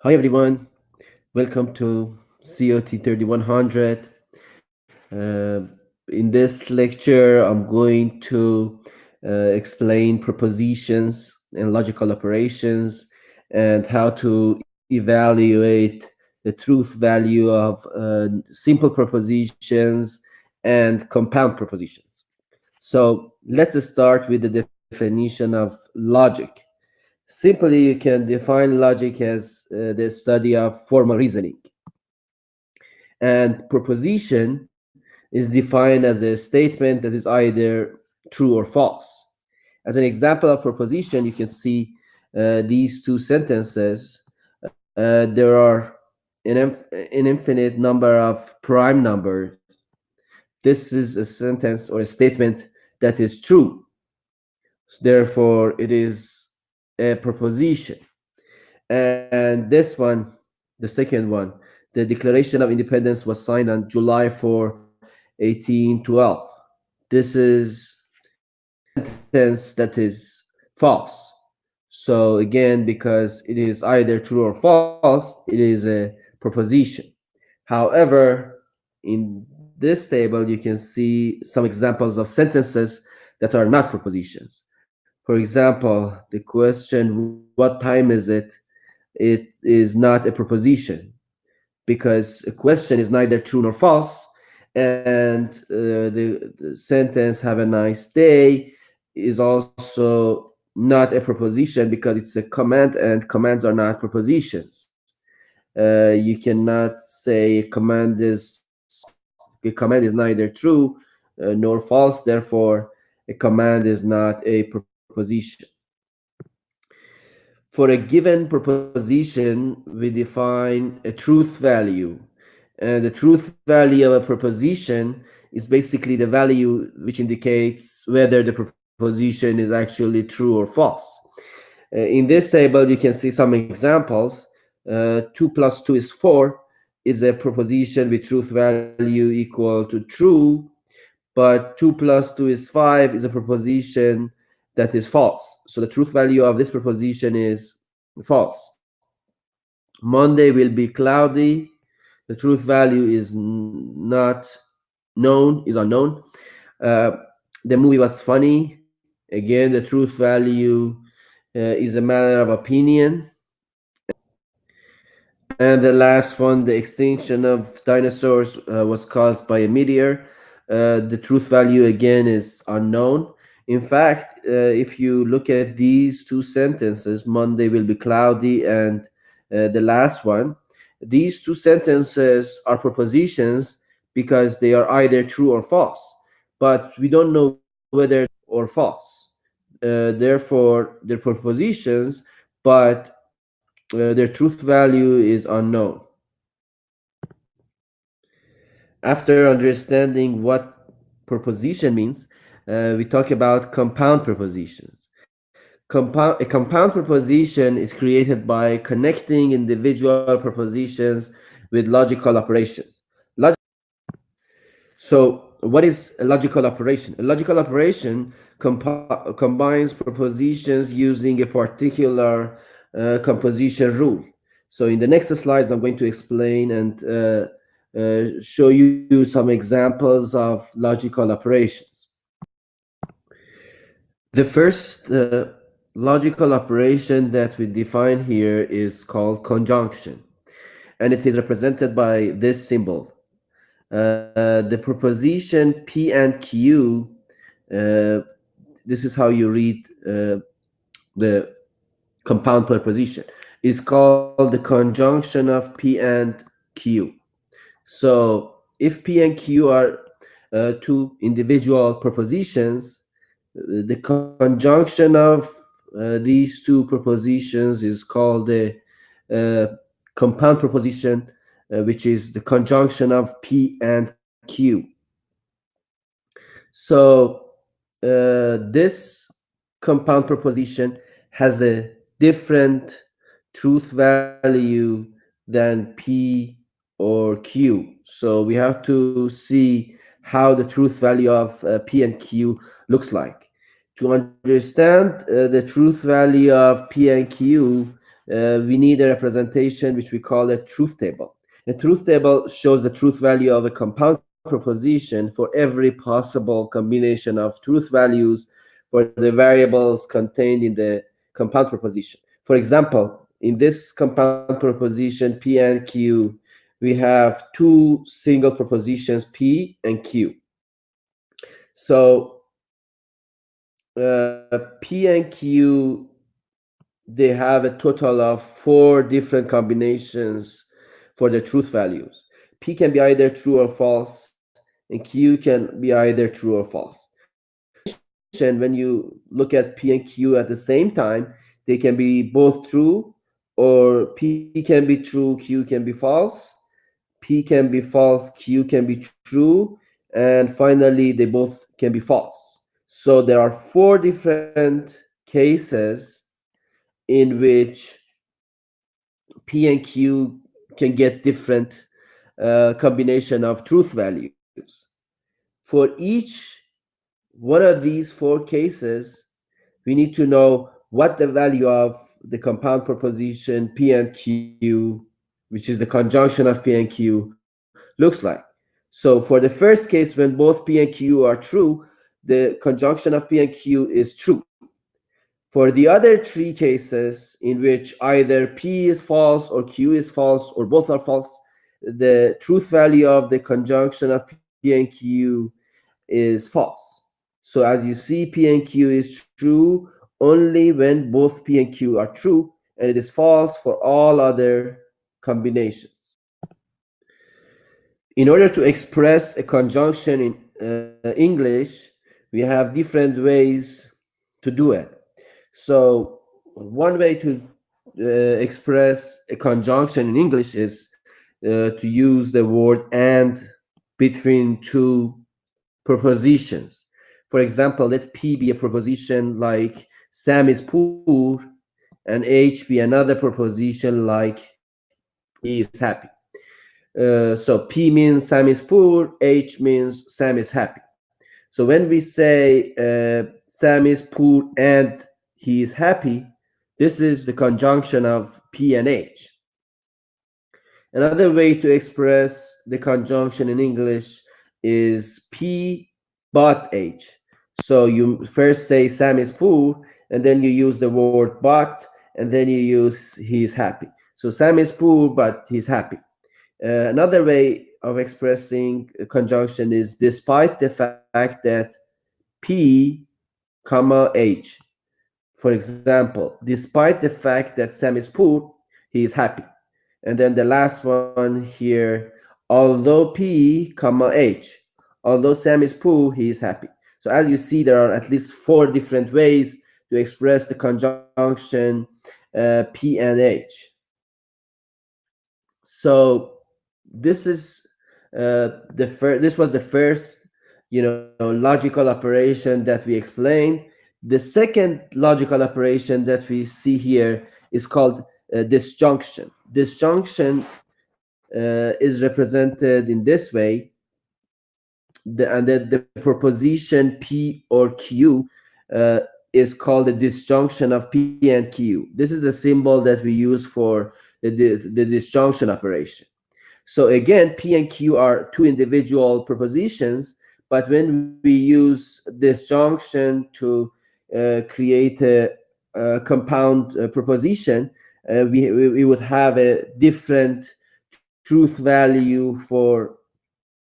Hi everyone, welcome to COT 3100. Uh, in this lecture, I'm going to explain propositions and logical operations and how to evaluate the truth value of simple propositions and compound propositions. So let's start with the definition of logic. Simply, you can define logic as the study of formal reasoning. And proposition is defined as a statement that is either true or false. As an example of proposition, you can see these two sentences. There are an infinite number of prime numbers. This is a sentence or a statement that is true. Therefore, it is a proposition. And this one, the second one, the Declaration of Independence was signed on July 4, 1812. This is a sentence that is false. So again, because it is either true or false, it is a proposition. However, in this table, you can see some examples of sentences that are not propositions. For example, the question, what time is it? It is not a proposition because a question is neither true nor false, and the sentence "Have a nice day" is also not a proposition because it's a command, and commands are not propositions. You cannot say a command is neither true nor false. Therefore, a command is not a proposition. For a given proposition, we define a truth value. And the truth value of a proposition is basically the value which indicates whether the proposition is actually true or false. In this table, you can see some examples. 2 plus 2 is 4 is a proposition with truth value equal to true, but 2 plus 2 is 5 is a proposition that is false. So the truth value of this proposition is false. Monday will be cloudy. The truth value is not known, is unknown. Uh, the movie was funny. Again, the truth value is a matter of opinion. And the last one, the extinction of dinosaurs was caused by a meteor. The truth value again is unknown. In fact, if you look at these two sentences, Monday will be cloudy, and the last one, these two sentences are propositions because they are either true or false. But we don't know whether or false. Therefore, they're propositions, but their truth value is unknown. After understanding what proposition means, we talk about compound propositions. A compound proposition is created by connecting individual propositions with logical operations. So, what is a logical operation? A logical operation combines propositions using a particular composition rule. So, in the next slides, I'm going to explain and show you some examples of logical operations. The first logical operation that we define here is called conjunction, and it is represented by this symbol. The proposition P and Q, uh, this is how you read the compound proposition, is called the conjunction of P and Q. So if P and Q are two individual propositions, the conjunction of these two propositions is called the uh, compound proposition, which is the conjunction of P and Q. So this compound proposition has a different truth value than P or Q. So we have to see how the truth value of P and Q looks like. To understand the truth value of P and Q, we need a representation which we call a truth table. A truth table shows the truth value of a compound proposition for every possible combination of truth values for the variables contained in the compound proposition. For example, in this compound proposition P and Q, we have two single propositions P and Q. So P and Q, they have a total of four different combinations for the truth values. P can be either true or false, and Q can be either true or false. Combination, when you look at P and Q at the same time, they can be both true, or P can be true, Q can be false, P can be false, Q can be true, and finally they both can be false. So there are four different cases in which P and Q can get different combination of truth values. For each one of these four cases, we need to know what the value of the compound proposition P and Q, which is the conjunction of P and Q, looks like. So for the first case, when both P and Q are true, the conjunction of P and Q is true. For the other three cases in which either P is false or Q is false or both are false, the truth value of the conjunction of P and Q is false. So as you see, P and Q is true only when both P and Q are true, and it is false for all other combinations. In order to express a conjunction in English, we have different ways to do it. So one way to express a conjunction in English is to use the word and between two propositions. For example, let P be a proposition like Sam is poor, and H be another proposition like he is happy. So P means Sam is poor, H means Sam is happy. So when we say Sam is poor and he is happy, this is the conjunction of P and H. Another way to express the conjunction in English is P but H. So you first say Sam is poor, and then you use the word but, and then you use he's happy. So Sam is poor, but he's happy. Another way of expressing a conjunction is despite the fact that P, comma H. For example, despite the fact that Sam is poor, he is happy. And then the last one here, although P, comma H. Although Sam is poor, he is happy. So as you see, there are at least four different ways to express the conjunction P and H. So this is this was the first logical operation that we explained. The second logical operation that we see here is called disjunction. Disjunction is represented in this way, and the proposition P or Q is called the disjunction of P and Q. This is the symbol that we use for the disjunction operation. So again, P and Q are two individual propositions, but when we use disjunction to create a compound proposition, we would have a different truth value for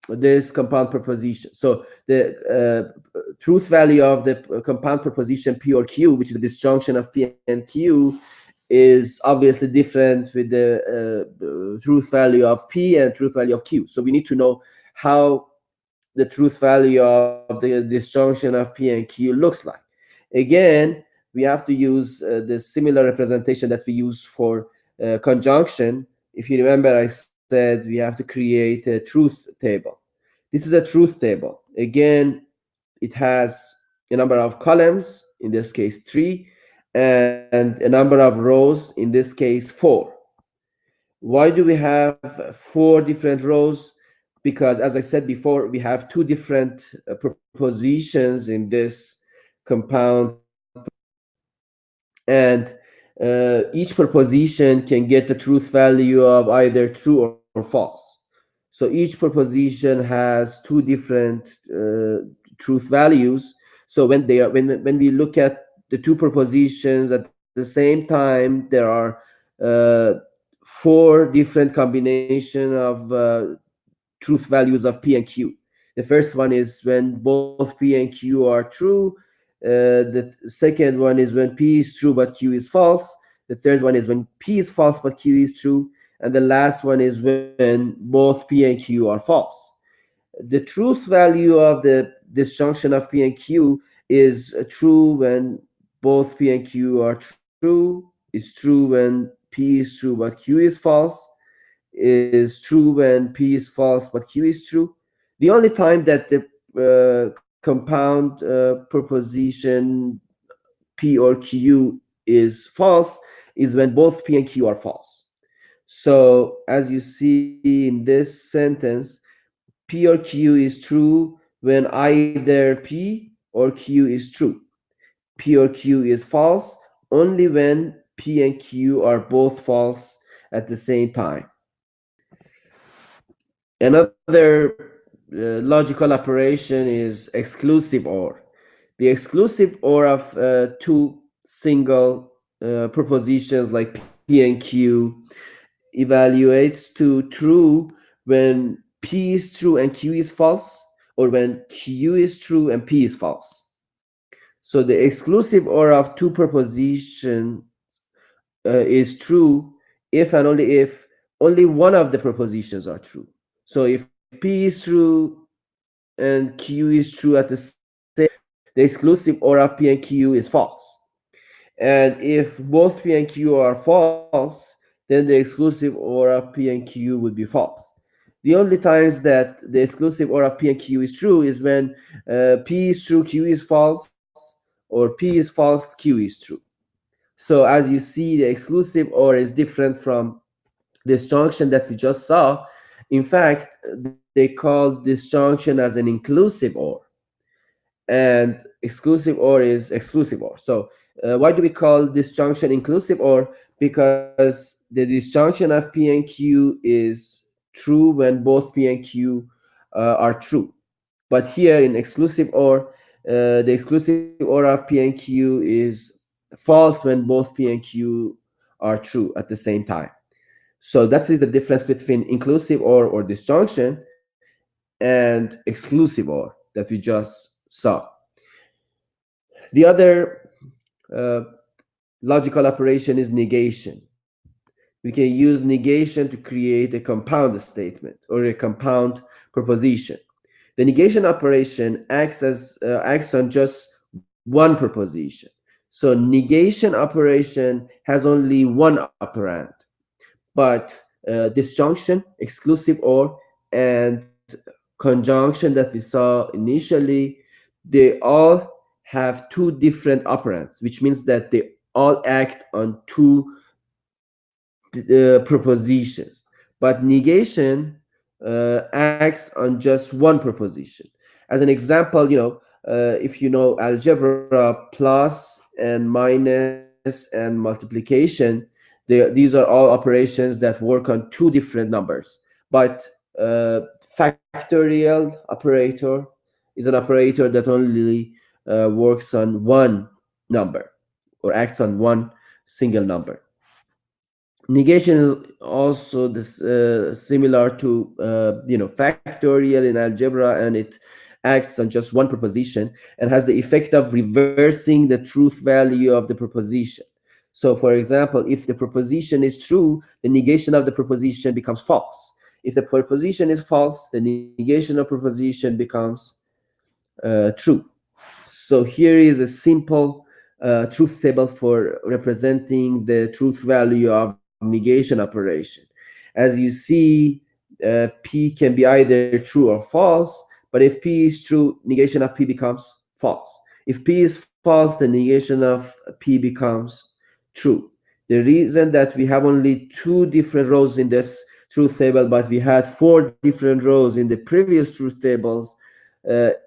this compound proposition. So the truth value of the compound proposition P or Q, which is the disjunction of P and Q, is obviously different with the truth value of P and truth value of Q. So we need to know how the truth value of the disjunction of P and Q looks like. Again, we have to use the similar representation that we use for conjunction. If you remember, I said we have to create a truth table. This is a truth table. Again, it has a number of columns, in this case 3, and a number of rows, in this case 4. Why do we have 4 different rows? Because as I said before, we have 2 different propositions in this compound proposition. And each proposition can get the truth value of either true or false. So each proposition has two different truth values. So when we look at the two propositions at the same time, there are uh, four different combination of truth values of P and Q. The first one is when both P and Q are true. The second one is when P is true but Q is false. The third one is when P is false but Q is true. And the last one is when both P and Q are false. The truth value of the disjunction of P and Q is true when both P and Q are true. It's true when P is true but Q is false. Is true when P is false but Q is true. The only time that the compound proposition P or Q is false is when both P and Q are false. So as you see in this sentence, P or Q is true when either P or Q is true. P or Q is false only when P and Q are both false at the same time. Another logical operation is exclusive OR. The exclusive OR of two single propositions like P and Q evaluates to true when P is true and Q is false, or when Q is true and P is false. So the exclusive OR of two propositions is true if and only if only one of the propositions are true. So if P is true and Q is true at the same time, the exclusive OR of P and Q is false. And if both P and Q are false, then the exclusive OR of P and Q would be false. The only times that the exclusive OR of P and Q is true is when P is true, Q is false, or P is false, Q is true. So as you see, the exclusive OR is different from this junction that we just saw. In fact, they call this junction as an inclusive OR, and exclusive OR is exclusive OR. So why do we call disjunction inclusive OR? Because the disjunction of P and Q is true when both P and Q are true. But here in exclusive OR, the exclusive OR of P and Q is false when both P and Q are true at the same time. So that is the difference between inclusive or disjunction and exclusive OR that we just saw. The other uh, logical operation is negation. We can use negation to create a compound statement or a compound proposition. The negation operation acts on just one proposition. So negation operation has only one operand, but disjunction, exclusive OR, and conjunction that we saw initially, they all have two different operands, which means that they all act on two propositions. But negation acts on just one proposition. As an example, if you know algebra, plus and minus and multiplication, these are all operations that work on two different numbers. But factorial operator is an operator that only works on one number or acts on one single number. Negation is also this similar to factorial in algebra, and it acts on just one proposition and has the effect of reversing the truth value of the proposition. So for example, if the proposition is true, the negation of the proposition becomes false. If the proposition is false, the negation of proposition becomes true. So here is a simple truth table for representing the truth value of negation operation. As you see, P can be either true or false, but if P is true, negation of P becomes false. If P is false, the negation of P becomes true. The reason that we have only two different rows in this truth table, but we had four different rows in the previous truth tables,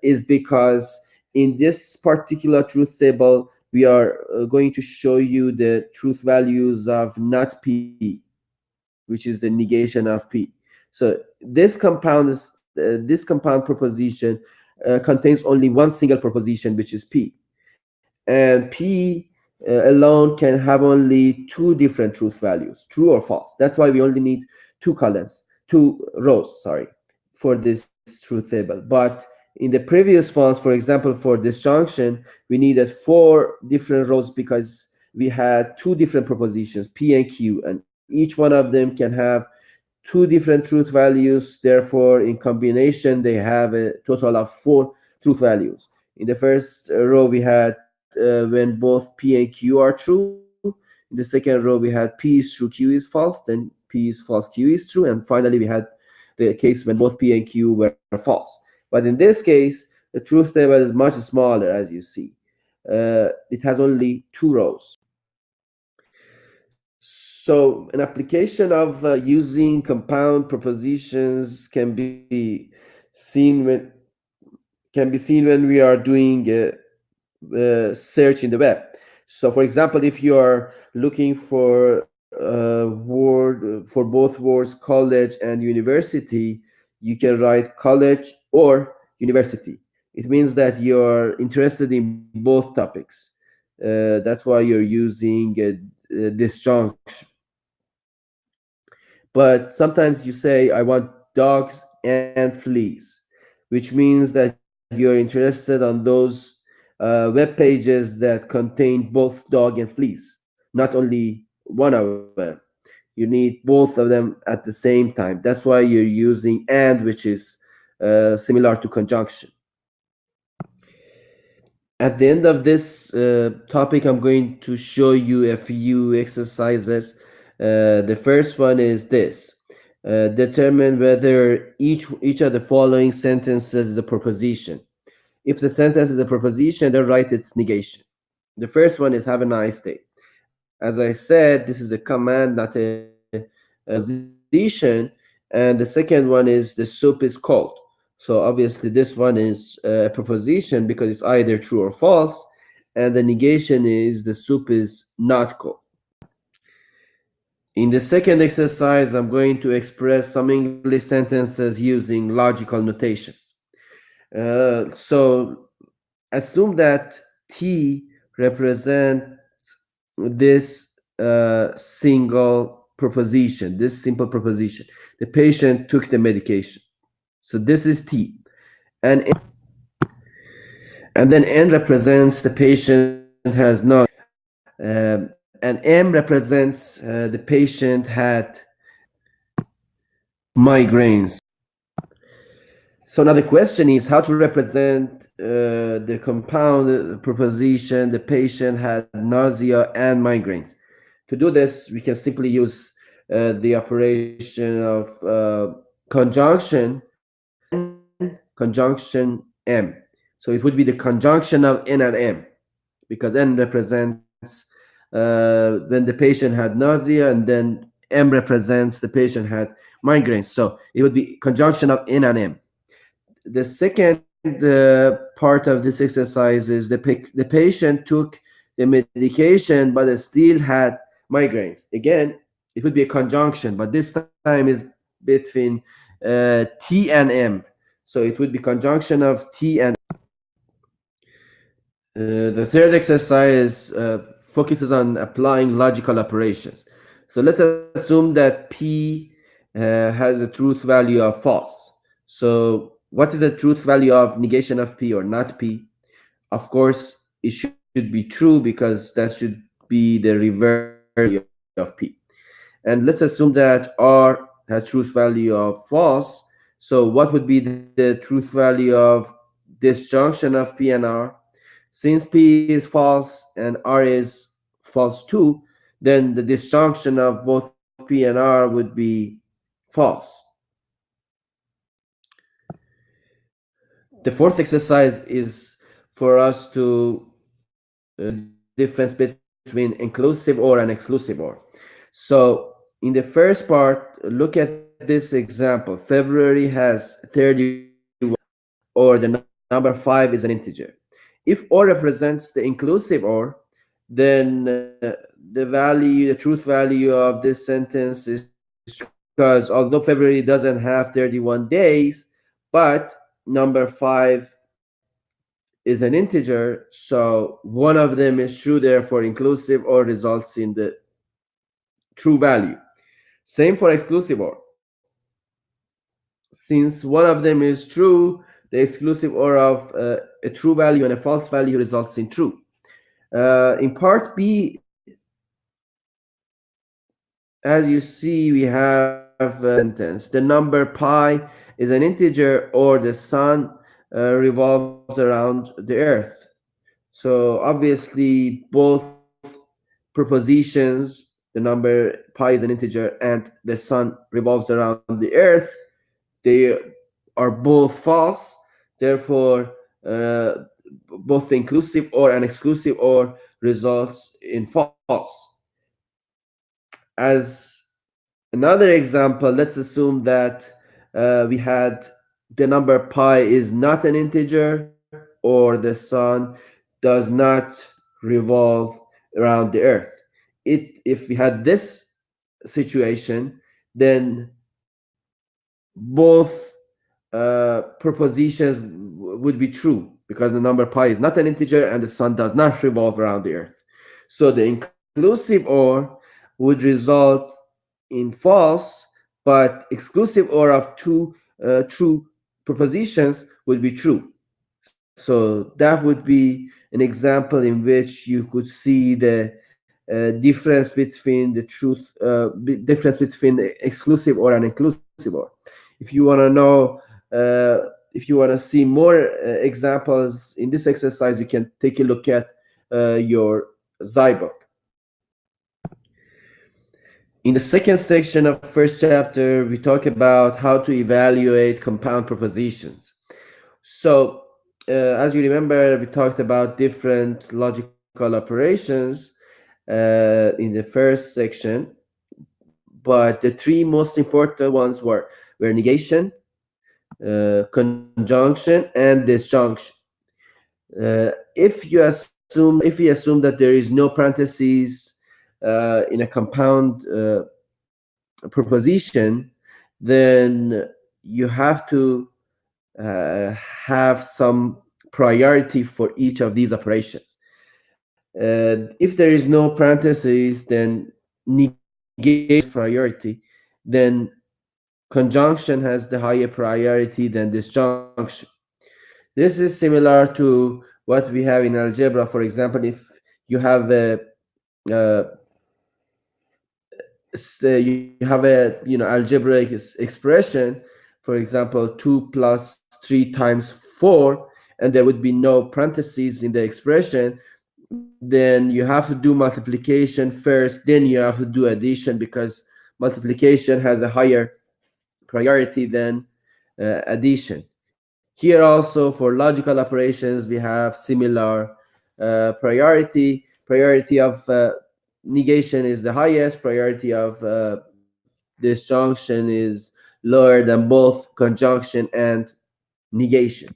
is because in this particular truth table, we are going to show you the truth values of not P, which is the negation of P. So this compound proposition contains only one single proposition, which is P. And P alone can have only two different truth values, true or false. That's why we only need two rows, sorry, for this truth table. But in the previous ones, for example, for disjunction, we needed four different rows because we had two different propositions, P and Q, and each one of them can have two different truth values. Therefore, in combination, they have a total of four truth values. In the first row, we had when both P and Q are true. In the second row, we had P is true, Q is false. Then P is false, Q is true. And finally, we had the case when both P and Q were false. But in this case, the truth table is much smaller, as you see. It has only two rows. So an application of using compound propositions can be seen when we are doing search in the web. So, for example, if you are looking for for both words, college and university, you can write college or university. It means that you're interested in both topics. That's why you're using disjunction. But sometimes you say, I want dogs and fleas, which means that you're interested on those web pages that contain both dog and fleas, not only one of them. You need both of them at the same time. That's why you're using and, which is similar to conjunction. At the end of this topic, I'm going to show you a few exercises. The first one is this. Determine whether each of the following sentences is a proposition. If the sentence is a proposition, then write its negation. The first one is have a nice day. As I said, this is a command, not a proposition. And the second one is the soup is cold. So obviously this one is a proposition because it's either true or false. And the negation is the soup is not cold. In the second exercise, I'm going to express some English sentences using logical notations. So assume that T represents this single proposition, this simple proposition. The patient took the medication. So this is T. And then N represents the patient has not, and M represents the patient had migraines. So now the question is how to represent the compound proposition, the patient had nausea and migraines. To do this, we can simply use the operation of conjunction N conjunction M. So it would be the conjunction of N and M because N represents when the patient had nausea, and then M represents the patient had migraines. So it would be conjunction of N and M. The second part of this exercise is the patient took the medication but still had migraines. Again, it would be a conjunction, but this time is between T and M. So it would be conjunction of T and the third exercise focuses on applying logical operations. So let's assume that P has a truth value of false. So what is the truth value of negation of P or not P? Of course, it should be true because that should be the reverse of P. And let's assume that R has truth value of false. So what would be the truth value of disjunction of P and R? Since P is false and R is false too, then the disjunction of both P and R would be false. The fourth exercise is for us to difference between inclusive or and exclusive or. So in the first part, look at this example. February has 31, or the number 5 is an integer. If or represents the inclusive or, then the truth value of this sentence is because although February doesn't have 31 days, but number 5 is an integer, so one of them is true, therefore inclusive or results in the true value. Same for exclusive or. Since one of them is true, the exclusive or of a true value and a false value results in true. In part B, as you see, we have sentence. The number pi is an integer, or the sun revolves around the earth. So obviously, both propositions, the number pi is an integer and the sun revolves around the earth, they are both false. Therefore, uh, both the inclusive or and exclusive or results in false. As another example, let's assume that we had the number pi is not an integer, or the sun does not revolve around the earth. If we had this situation, then both propositions would be true because the number pi is not an integer and the sun does not revolve around the earth. So the inclusive or would result in false, but exclusive or of two true propositions would be true. So that would be an example in which you could see the difference between the difference between the exclusive or an inclusive or. If you want to know, if you want to see more examples in this exercise, you can take a look at your Zybook. In the second section of first chapter, we talk about how to evaluate compound propositions. So, as you remember, we talked about different logical operations in the first section, but the three most important ones were negation, conjunction, and disjunction. If we assume that there is no parentheses in a compound proposition, then you have to have some priority for each of these operations. If there is no parentheses, then negation priority, then conjunction has the higher priority than disjunction. This is similar to what we have in algebra. For example, if you have uh, you have a algebraic expression, for example 2 plus 3 times 4, and there would be no parentheses in the expression, then you have to do multiplication first, then you have to do addition, because multiplication has a higher priority than addition. Here also, for logical operations, we have similar priority of negation is the highest, priority of disjunction is lower than both conjunction and negation.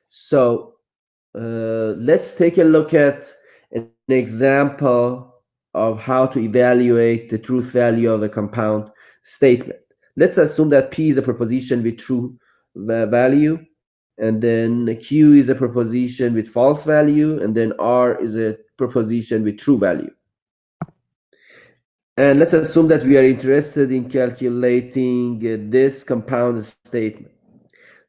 So let's take a look at an example of how to evaluate the truth value of a compound statement. Let's assume that P is a proposition with true value, and then Q is a proposition with false value, and then R is a proposition with true value. And let's assume that we are interested in calculating this compound statement.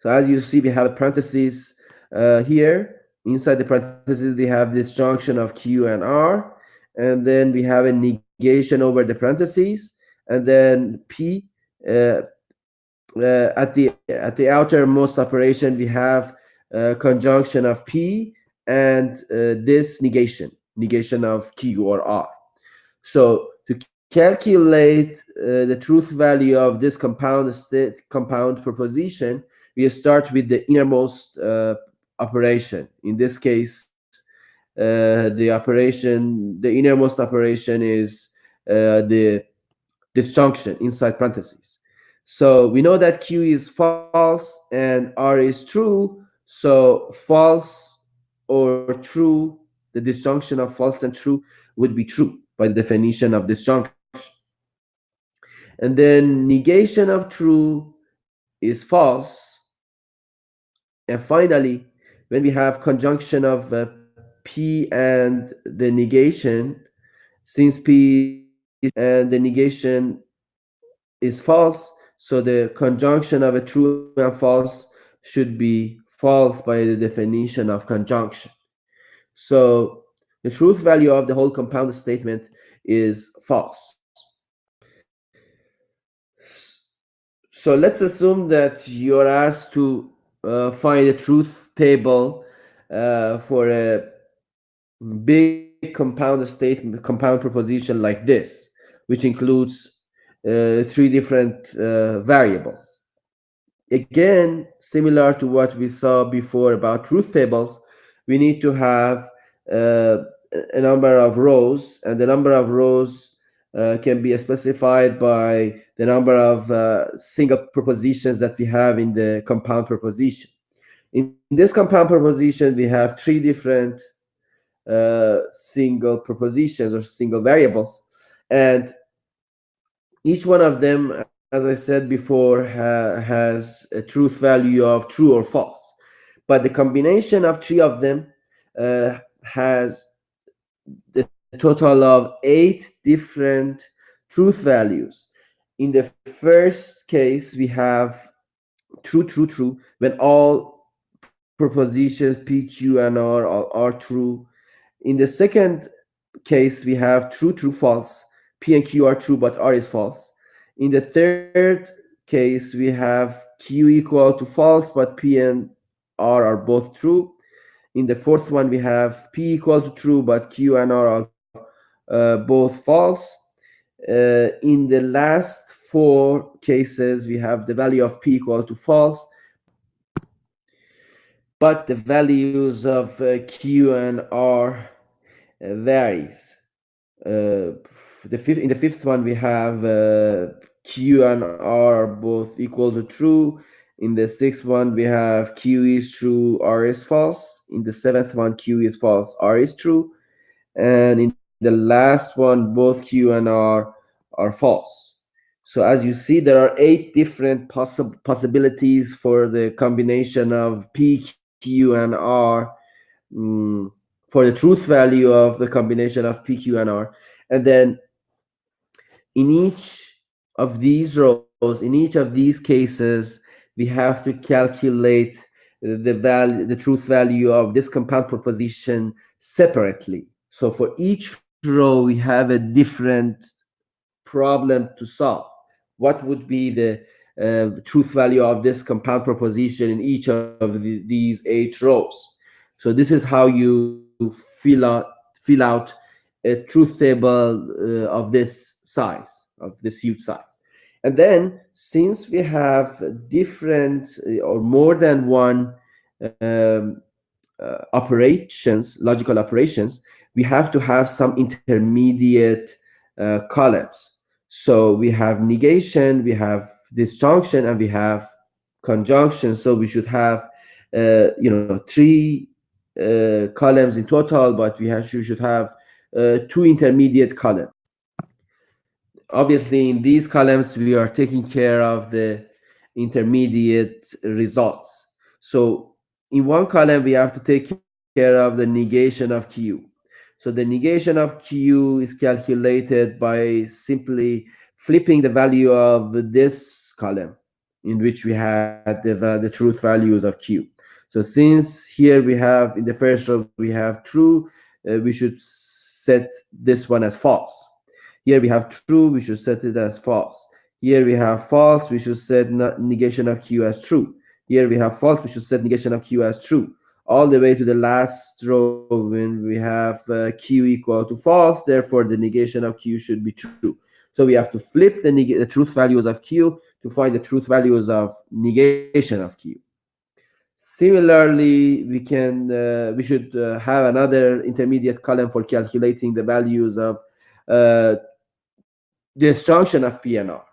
So as you see, we have a parentheses here. Inside the parentheses, we have this junction of Q and R, and then we have a negation over the parentheses, and then P. At the outermost operation, we have conjunction of P and this negation of Q or R. So to calculate the truth value of this compound proposition, we start with the innermost operation. In this case, the innermost operation is the disjunction inside parentheses. So we know that Q is false and R is true. So false or true the disjunction of false and true would be true by the definition of disjunction. And then negation of true is false. And finally, when we have conjunction of P and the negation, since P is and the negation is false, so the conjunction of a true and false should be false by the definition of conjunction. So the truth value of the whole compound statement is false. So let's assume that you're asked to find a truth table for a big compound statement, compound proposition like this, which includes three different variables. Again, similar to what we saw before about truth tables, we need to have uh, a number of rows, and the number of rows can be specified by the number of single propositions that we have in the compound proposition. In this compound proposition, we have three different single propositions or single variables, and each one of them, as I said before, has a truth value of true or false. But the combination of three of them has the total of 8 different truth values. In the first case, we have true, true, true, when all propositions P, Q, and R are true. In the second case, we have true, true, false. P and Q are true, but R is false. In the third case, we have Q equal to false, but P and R are both true. In the fourth one, we have P equal to true, but Q and R are both false. In the last four cases, we have the value of P equal to false, but the values of Q and R varies. In the fifth one, we have Q and R are both equal to true. In the sixth one, we have Q is true, R is false. In the seventh one, Q is false, R is true. And in the last one, both Q and R are false. So as you see, there are 8 different possibilities for the combination of P, Q, and R, mm, for the truth value of the combination of P, Q, and R. And then in each of these rows, in each of these cases, we have to calculate the truth value of this compound proposition separately. So for each row, we have a different problem to solve. What would be the truth value of this compound proposition in each of these 8 rows? So this is how you fill out a truth table of this size, of this huge size. And then, since we have different or more than one um, logical operations, we have to have some intermediate columns. So we have negation, we have disjunction, and we have conjunction. So we should have, 3 columns in total, but we should have 2 intermediate columns. Obviously, in these columns, we are taking care of the intermediate results. So in one column, we have to take care of the negation of Q. So the negation of Q is calculated by simply flipping the value of this column in which we had the truth values of Q. So since here we have, in the first row, we have true, we should set this one as false. Here we have true, we should set it as false. Here we have false, we should set negation of Q as true. Here we have false, we should set negation of Q as true. All the way to the last row when we have Q equal to false, therefore the negation of Q should be true. So we have to flip the truth values of Q to find the truth values of negation of Q. Similarly, we should have another intermediate column for calculating the values of disjunction of P and R.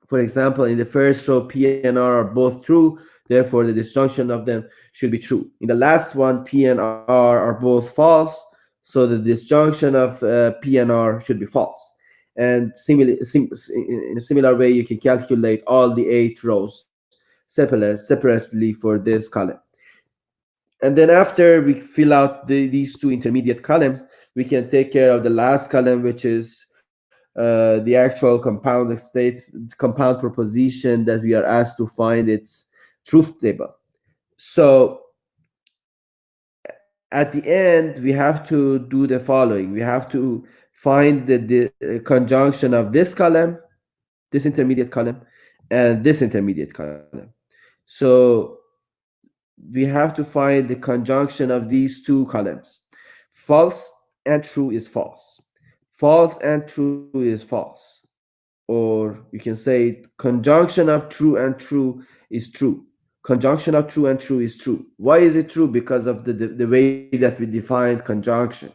For example, in the first row, P and R are both true, Therefore, the disjunction of them should be true. In the last one, P and R are both false, so the disjunction of P and R should be false. And in a similar way, you can calculate all the 8 rows separately for this column. And then after we fill out these two intermediate columns, we can take care of the last column, which is the actual compound proposition that we are asked to find its truth table. So at the end, we have to do the following. We have to find the conjunction of this column, this intermediate column, and this intermediate column. So we have to find the conjunction of these two columns. False and true is false. False and true is false. Or you can say conjunction of true and true is true. Conjunction of true and true is true. Why is it true? Because of the way that we defined conjunction.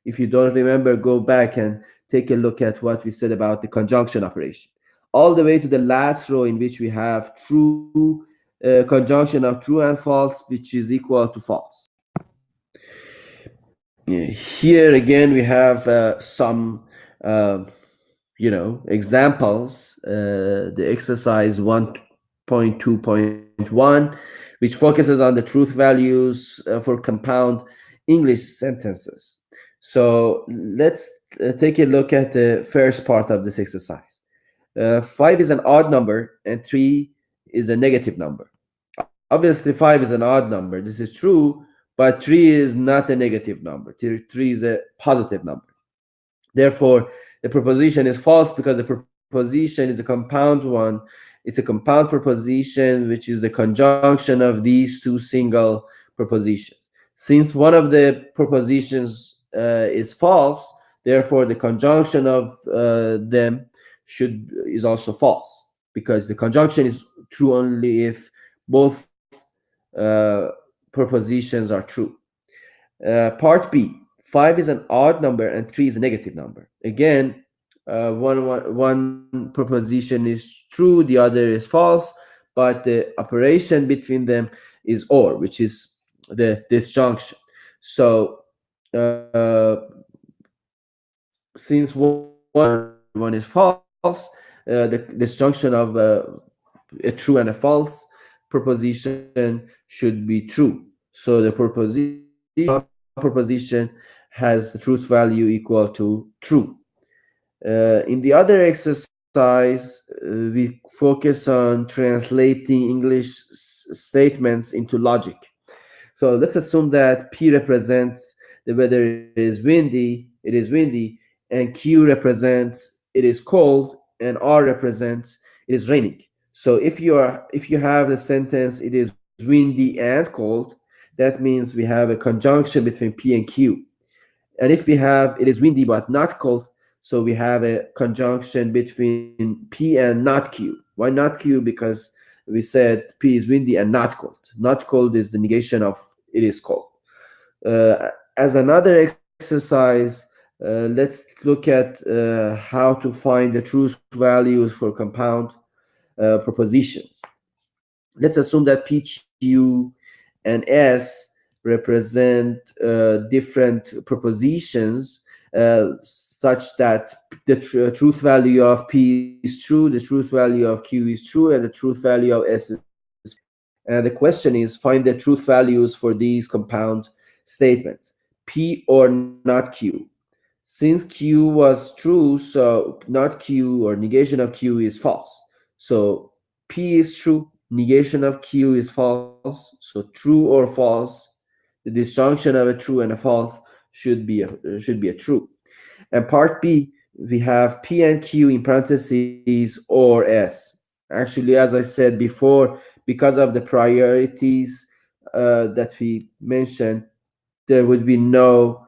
If you don't remember, go back and take a look at what we said about the conjunction operation. All the way to the last row in which we have true conjunction of true and false, which is equal to false. Here again, we have some examples. The exercise 1.2.1, which focuses on the truth values for compound English sentences. So let's take a look at the first part of this exercise. 5 is an odd number and 3 is a negative number. Obviously, 5 is an odd number. This is true, but 3 is not a negative number. 3 is a positive number. Therefore, the proposition is false because the proposition is a compound one. It's a compound proposition, which is the conjunction of these two single propositions. Since one of the propositions is false, therefore the conjunction of them is also false, because the conjunction is true only if both propositions are true. Part B, 5 is an odd number and 3 is a negative number. Again, one proposition is true, the other is false, but the operation between them is or, which is the disjunction. So since one is false, the disjunction of a true and a false proposition should be true. So the proposition has the truth value equal to true. In the other exercise, we focus on translating English statements into logic. So let's assume that P represents the weather it is windy, and Q represents it is cold, and R represents it is raining. So if you have the sentence it is windy and cold, that means we have a conjunction between P and Q. And if we have it is windy but not cold, so we have a conjunction between P and not Q. Why not Q? Because we said P is windy and not cold. Not cold is the negation of it is cold. As another exercise, let's look at how to find the truth values for compound propositions. Let's assume that P, Q, and S represent different propositions such that the truth value of P is true, the truth value of Q is true, and the truth value of S is false. And the question is, find the truth values for these compound statements, P or not Q. Since Q was true, so not Q or negation of Q is false. So P is true, negation of Q is false. So true or false, the disjunction of a true and a false should be a true. And part B, we have P and Q in parentheses or S. Actually, as I said before, because of the priorities that we mentioned, there would be no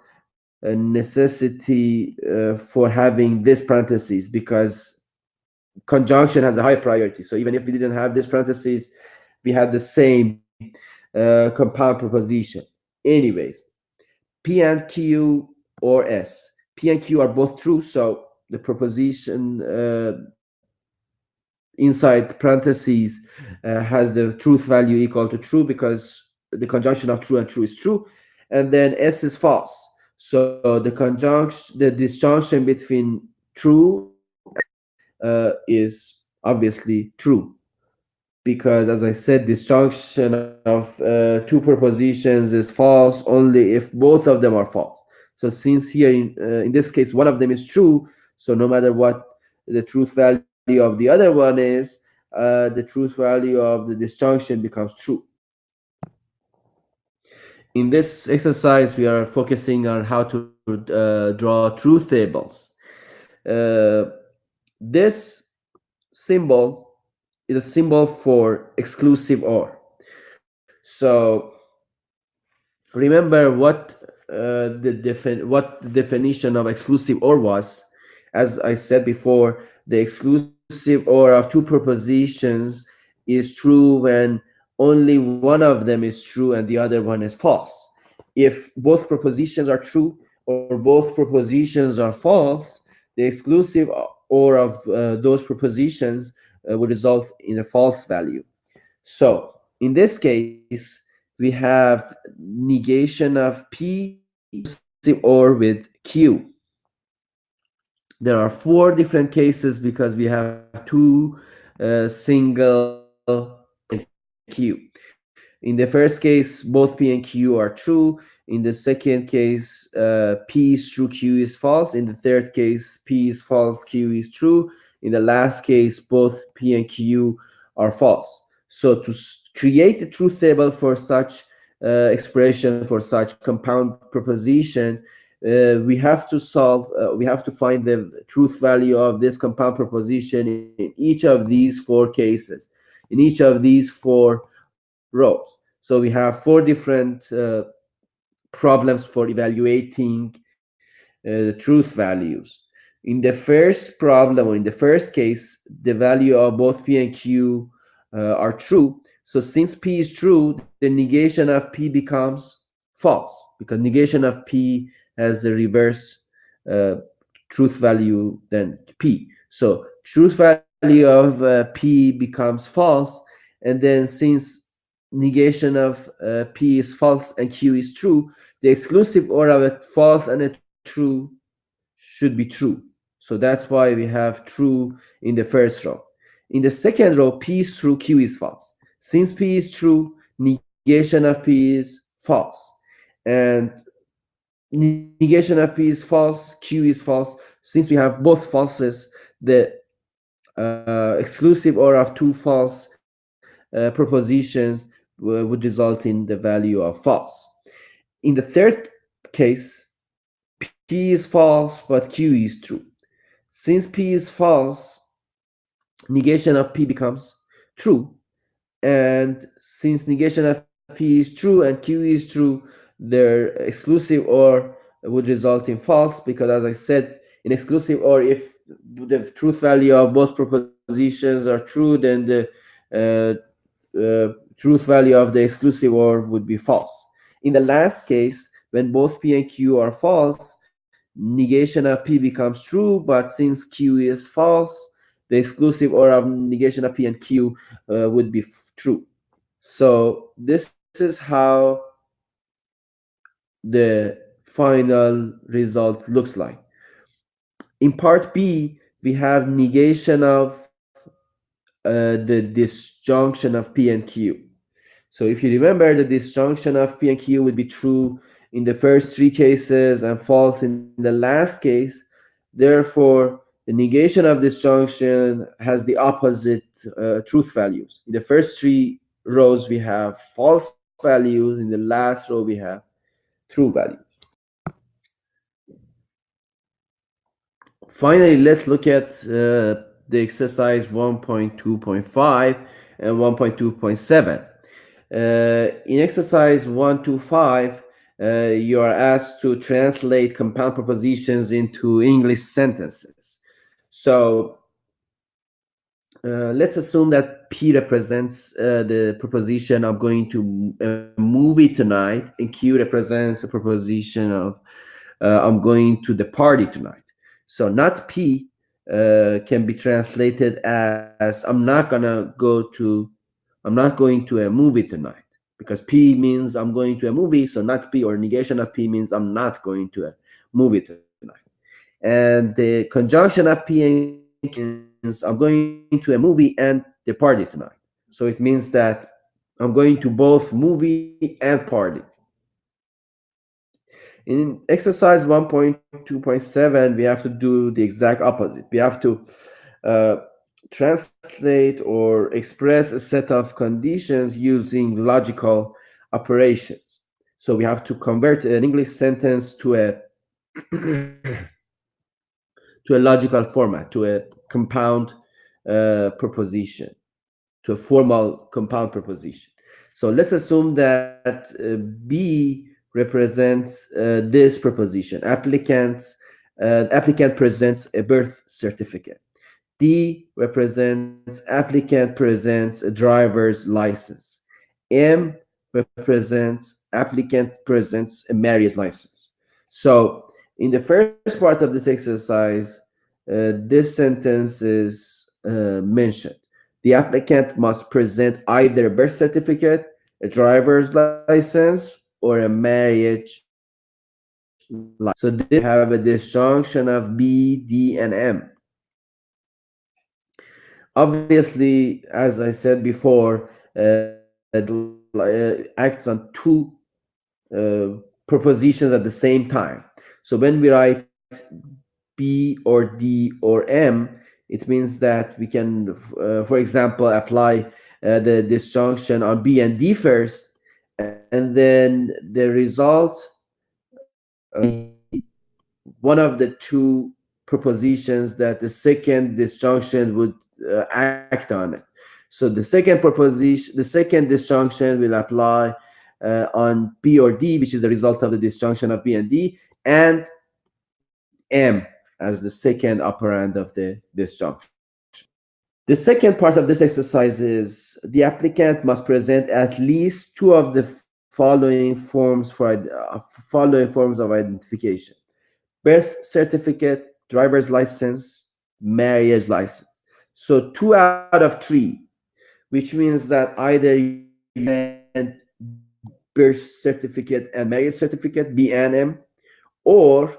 necessity for having this parentheses, because conjunction has a high priority. So even if we didn't have this parentheses, we had the same compound proposition. Anyways, P and Q or S. P and Q are both true, so the proposition inside parentheses has the truth value equal to true because the conjunction of true and true is true, and then S is false. So the disjunction between true is obviously true because, as I said, disjunction of two propositions is false only if both of them are false. So since here in this case one of them is true, so no matter what the truth value of the other one is, the truth value of the disjunction becomes true. In this exercise, we are focusing on how to draw truth tables. Uh, this symbol is a symbol for exclusive OR. So remember what the definition of exclusive OR was. As I said before, the exclusive OR of two propositions is true when only one of them is true and the other one is false. If both propositions are true or both propositions are false, the exclusive OR of those propositions would result in a false value. So in this case, we have negation of P exclusive OR with Q. There are four different cases because we have two single Q. In the first case, both P and Q are true. In the second case, P is true, Q is false. In the third case, P is false, Q is true. In the last case, both P and Q are false. So to create a truth table for such expression, for such compound proposition, we have to find the truth value of this compound proposition in each of these four cases, in each of these four rows. So we have four different problems for evaluating the truth values. In the first problem, or in the first case, the value of both P and Q are true. So since P is true, the negation of P becomes false because negation of P has the reverse uh, truth value than P. So truth value of P becomes false, and then since negation of P is false and Q is true, the exclusive OR of a false and a true should be true. So that's why we have true in the first row. In the second row, P is true, Q is false. Since P is true, negation of P is false. And negation of P is false, Q is false. Since we have both falses, the exclusive OR of two false propositions would result in the value of false. In the third case, P is false, but Q is true. Since P is false, negation of P becomes true. And since negation of P is true and Q is true, their exclusive OR would result in false because, as I said, in exclusive OR, if the truth value of both propositions are true, then the truth value of the exclusive OR would be false. In the last case, when both P and Q are false, negation of P becomes true, but since Q is false, the exclusive OR of negation of P and Q would be true. So this is how the final result looks like. In part B, we have negation of the disjunction of P and Q. So if you remember, the disjunction of P and Q would be true in the first three cases and false in the last case. Therefore, the negation of disjunction has the opposite truth values. In the first three rows, we have false values. In the last row, we have true values. Finally, let's look at the exercise 1.2.5 and 1.2.7. In exercise 125, you are asked to translate compound propositions into English sentences. So let's assume that P represents the proposition I'm going to a movie tonight, and Q represents the proposition of I'm going to the party tonight. So not P can be translated as I'm not going to a movie tonight, because P means I'm going to a movie, so not P, or negation of P means I'm not going to a movie tonight. And the conjunction of P and Q means I'm going to a movie and the party tonight. So it means that I'm going to both movie and party. In exercise 1.2.7, we have to do the exact opposite. We have to uh, translate or express a set of conditions using logical operations. So we have to convert an English sentence to a to a logical format, to a compound proposition, to a formal compound proposition. So let's assume that B represents this proposition. Applicant presents a birth certificate. D represents applicant presents a driver's license. M represents applicant presents a marriage license. So in the first part of this exercise, this sentence is mentioned. The applicant must present either a birth certificate, a driver's license, or a marriage license. So this we have a disjunction of B, D, and M. Obviously, as I said before, acts on two propositions at the same time. So when we write B or D or M, it means that we can, for example, apply the disjunction on B and D first, and then the result one of the two propositions that the second disjunction would act on it. So the second proposition, the second disjunction will apply on B or D, which is the result of the disjunction of B and D, and M as the second operand of the disjunction. The second part of this exercise is the applicant must present at least two of the following forms of identification: birth certificate, driver's license, marriage license. So 2 out of 3, which means that either you send birth certificate and marriage certificate, B and M, or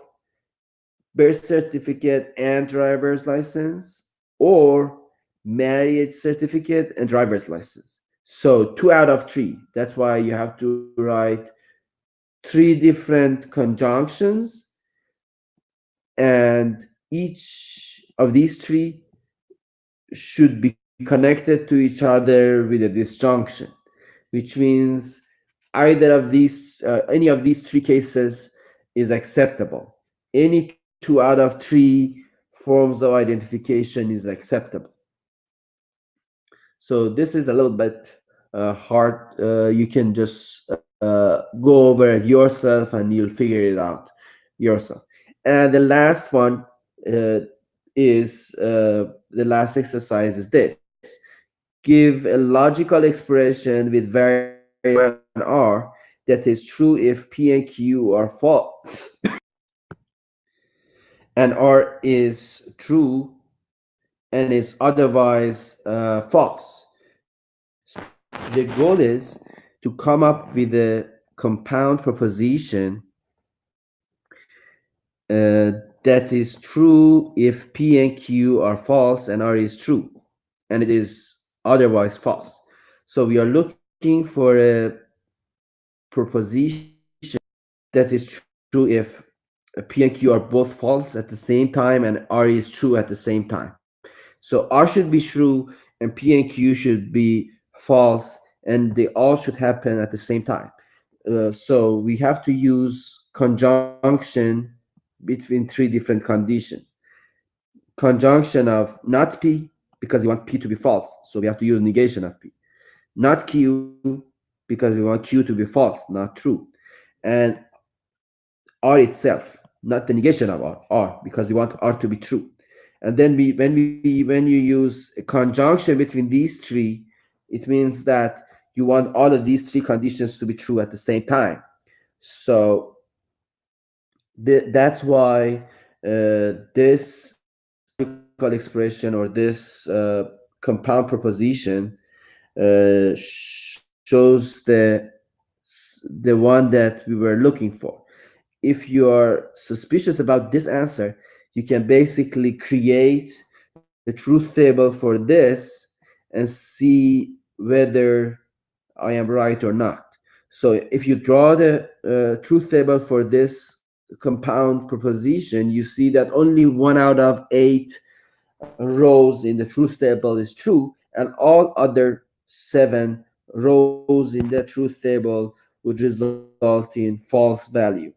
birth certificate and driver's license, or marriage certificate and driver's license. So 2 out of 3. That's why you have to write 3 different conjunctions, and each of these 3 should be connected to each other with a disjunction, which means any of these 3 cases is acceptable. Any 2 out of 3 forms of identification is acceptable. So this is a little bit hard. You can just go over it yourself and you'll figure it out yourself. And the last one uh, the last exercise is this: give a logical expression with variable and R that is true if P and Q are false, and R is true and is otherwise false. So the goal is to come up with a compound proposition that is true if P and Q are false and R is true, and it is otherwise false. So we are looking for a proposition that is true if P and Q are both false at the same time and R is true at the same time. So R should be true and P and Q should be false, and they all should happen at the same time. So we have to use conjunction between 3 different conditions. Conjunction of not P, because we want P to be false, so we have to use negation of P. Not Q, because we want Q to be false, not true. And R itself, not the negation of R, because we want R to be true. And then when you use a conjunction between these 3, it means that you want all of these 3 conditions to be true at the same time. So that's why this logical expression or this compound proposition shows the one that we were looking for. If you are suspicious about this answer, you can basically create the truth table for this and see whether I am right or not. So if you draw the truth table for this compound proposition, you see that only 1 out of 8 rows in the truth table is true, and all other 7 rows in the truth table would result in false value.